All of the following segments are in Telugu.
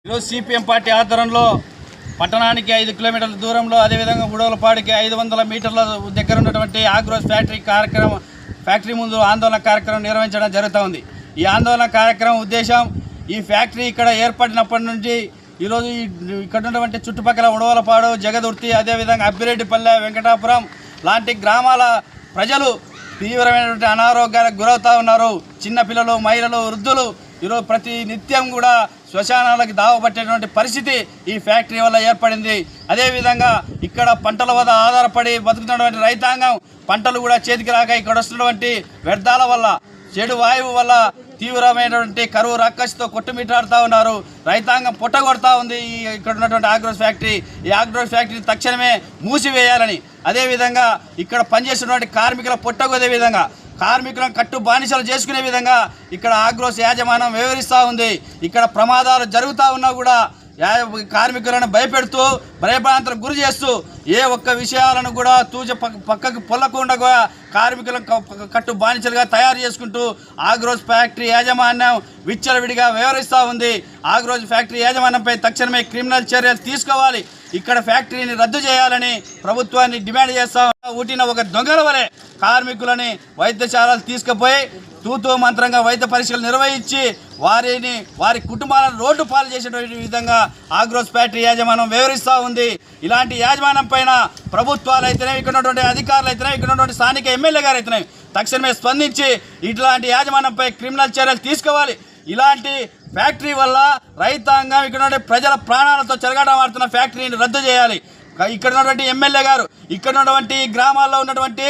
ఈరోజు సిపిఎం పార్టీ ఆధ్వర్యంలో పట్టణానికి 5 కిలోమీటర్ల దూరంలో అదేవిధంగా ఉడవలపాడికి 500 మీటర్ల దగ్గర ఉన్నటువంటి ఆగ్రోస్ ఫ్యాక్టరీ ముందు ఆందోళన కార్యక్రమం నిర్వహించడం జరుగుతుంది। ఈ ఆందోళన కార్యక్రమం ఉద్దేశం ఈ ఫ్యాక్టరీ ఇక్కడ ఏర్పడినప్పటి నుంచి ఈరోజు ఇక్కడ ఉన్నటువంటి చుట్టుపక్కల ఉడవలపాడు, జగదుర్తి, అదేవిధంగా అబ్బిరెడ్డిపల్లె, వెంకటాపురం లాంటి గ్రామాల ప్రజలు తీవ్రమైనటువంటి అనారోగ్యాలకు గురవుతూ ఉన్నారు। చిన్నపిల్లలు, మహిళలు, వృద్ధులు ఈరోజు ప్రతి నిత్యం కూడా శ్మశానాలకు దావబట్టేటువంటి పరిస్థితి ఈ ఫ్యాక్టరీ వల్ల ఏర్పడింది। అదేవిధంగా ఇక్కడ పంటల వద్ద ఆధారపడి బతుకుతున్నటువంటి రైతాంగం పంటలు కూడా చేతికి రాక ఇక్కడ వస్తున్నటువంటి వ్యర్థాల వల్ల, చెడు వాయువు వల్ల తీవ్రమైనటువంటి కరువు రక్కసితో కొట్టుమిట్టాడుతూ ఉన్నారు। రైతాంగం పొట్టగొడతా ఉంది ఇక్కడ ఉన్నటువంటి ఆగ్రోస్ ఫ్యాక్టరీ। ఈ ఆగ్రోస్ ఫ్యాక్టరీ తక్షణమే మూసివేయాలని, అదేవిధంగా ఇక్కడ పనిచేస్తున్నటువంటి కార్మికుల పొట్టగొదే విధంగా, కార్మికులను కట్టు బానిసలు చేసుకునే విధంగా ఇక్కడ ఆగ్రోస్ యాజమాన్యం వ్యవహరిస్తూ ఉంది। ఇక్కడ ప్రమాదాలు జరుగుతూ ఉన్నా కూడా కార్మికులను భయపెడుతూ, భయభ్రాంతులకు గురి చేస్తూ ఏ ఒక్క విషయాలను కూడా పక్కకు పొల్లకుండా కార్మికులను కట్టు బానిసలుగా తయారు చేసుకుంటూ ఆగ్రోస్ ఫ్యాక్టరీ యాజమాన్యం విచ్చలవిడిగా వ్యవహరిస్తూ ఉంది। ఆగ్రోస్ ఫ్యాక్టరీ యాజమాన్యంపై తక్షణమే క్రిమినల్ చర్యలు తీసుకోవాలి, ఇక్కడ ఫ్యాక్టరీని రద్దు చేయాలని ప్రభుత్వాన్ని డిమాండ్ చేస్తా ఊటిన ఒక దొంగల వలె కార్మికులని వైద్యశాలలు తీసుకుపోయి తూతూ మంత్రంగా వైద్య పరీక్షలు నిర్వహించి వారి కుటుంబాలను రోడ్డు పాలు చేసేటువంటి విధంగా ఆగ్రోస్ ఫ్యాక్టరీ యాజమాన్యం వ్యవహరిస్తూ ఉంది। ఇలాంటి యాజమాన్యం పైన ప్రభుత్వాలు అయితేనే, ఇక్కడ ఉన్నటువంటి అధికారులు అయితేనే, ఇక్కడ ఉన్నటువంటి స్థానిక ఎమ్మెల్యే గారు అయితేనే తక్షణమే స్పందించి ఇట్లాంటి యాజమాన్యంపై క్రిమినల్ చర్యలు తీసుకోవాలి। ఇలాంటి ఫ్యాక్టరీ వల్ల రైతాంగం, ఇక్కడ ఉన్నటువంటి ప్రజల ప్రాణాలతో చెలగాటమాడుతున్న ఫ్యాక్టరీని రద్దు చేయాలి। ఇక్కడ ఉన్నటువంటి ఎమ్మెల్యే గారు ఇక్కడ ఉన్నటువంటి గ్రామాల్లో ఉన్నటువంటి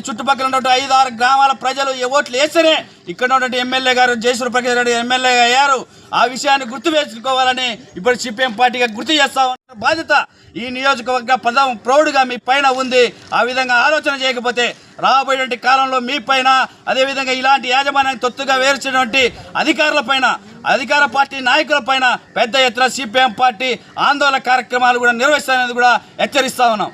చుట్టుపక్కల ఉన్నటువంటి 5-6 గ్రామాల ప్రజలు ఓట్లు వేస్తేనే ఇక్కడ ఉన్నటువంటి ఎమ్మెల్యే గారు జయసూర్య ప్రకాష్ రెడ్డి ఎమ్మెల్యే అయ్యారు। ఆ విషయాన్ని గుర్తు వేసుకోవాలని ఇప్పుడు సిపిఎం పార్టీగా గుర్తు చేస్తా ఉన్న బాధ్యత ఈ నియోజకవర్గ పదం ప్రౌడ్గా మీ పైన ఉంది। ఆ విధంగా ఆలోచన చేయకపోతే రాబోయేటువంటి కాలంలో మీ పైన, అదేవిధంగా ఇలాంటి యాజమాన్యాన్ని తొత్తుగా వేర్చినటువంటి అధికారులపైన, అధికార పార్టీ నాయకులపైన పెద్ద ఎత్తున సిపిఎం పార్టీ ఆందోళన కార్యక్రమాలు కూడా నిర్వహిస్తామని కూడా హెచ్చరిస్తా ఉన్నాం।